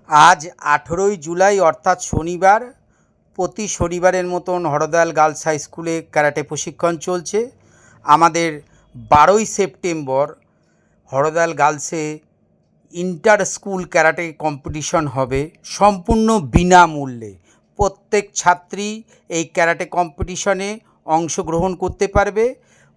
আজ 18ই জুলাই অর্থাৎ শনিবার, প্রতি শনিবারের মতন হরদয়াল গার্লস হাই স্কুলে ক্যারাটে প্রশিক্ষণ চলছে। আমাদের 12ই সেপ্টেম্বর হরদয়াল গার্লসে ইন্টার স্কুল ক্যারাটে কম্পিটিশন হবে সম্পূর্ণ বিনামূল্যে। প্রত্যেক ছাত্রী এই ক্যারাটে কম্পিটিশনে অংশগ্রহণ করতে পারবে।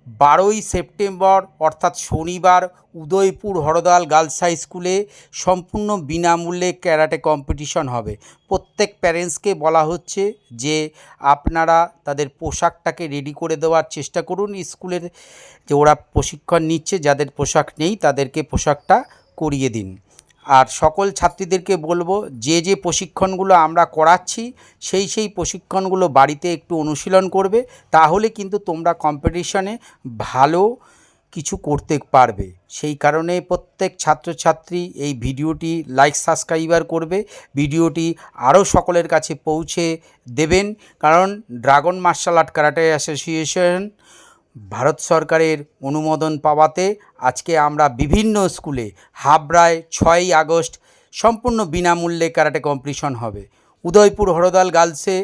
12ই সেপ্টেম্বর অর্থাৎ শনিবার উদয়পুর হরদয়াল গার্লস হাই স্কুলে সম্পূর্ণ বিনামূল্যে ক্যারাটে কম্পিটিশন হবে। প্রত্যেক প্যারেন্টসকে বলা হচ্ছে যে আপনারা তাদের পোশাকটাকে রেডি করে দেওয়ার চেষ্টা করুন। স্কুলের যে ওরা প্রশিক্ষণ নিচ্ছে, যাদের পোশাক নেই তাদেরকে পোশাকটা করিয়ে দিন। আর সকল ছাত্রীদেরকে বলবো, যে যে প্রশিক্ষণগুলো আমরা করাচ্ছি সেই প্রশিক্ষণগুলো বাড়িতে একটু অনুশীলন করবে, তাহলে কিন্তু তোমরা কম্পিটিশনে ভালো কিছু করতে পারবে। সেই কারণে প্রত্যেক ছাত্রছাত্রী এই ভিডিওটি লাইক সাবস্ক্রাইবার করবে, ভিডিওটি আরও সকলের কাছে পৌঁছে দেবেন। কারণ dragon martial art karate association Bharat সরকারের অনুমোদন পাওয়াতে আজকে আমরা বিভিন্ন স্কুলে হাবড়ায় 6ই আগস্ট সম্পূর্ণ বিনামূল্যে ক্যারাটে কম্পিটিশন হবে। উদয়পুর হরদয়াল গার্লসে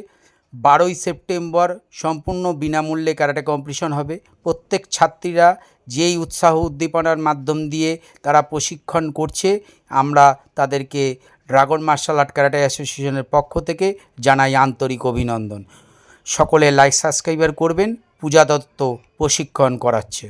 12ই সেপ্টেম্বর সম্পূর্ণ বিনামূল্যে ক্যারাটে কম্পিটিশন হবে। প্রত্যেক ছাত্রীরা যেই উৎসাহ উদ্দীপনার মাধ্যম দিয়ে তারা প্রশিক্ষণ করছে, আমরা তাদেরকে ড্রাগন মার্শাল আর্ট ক্যারাটে অ্যাসোসিয়েশনের পক্ষ থেকে জানাই আন্তরিক অভিনন্দন। সকলে লাইক সাবস্ক্রাইবার করবেন। পূজা দত্ত প্রশিক্ষণ করাচ্ছে।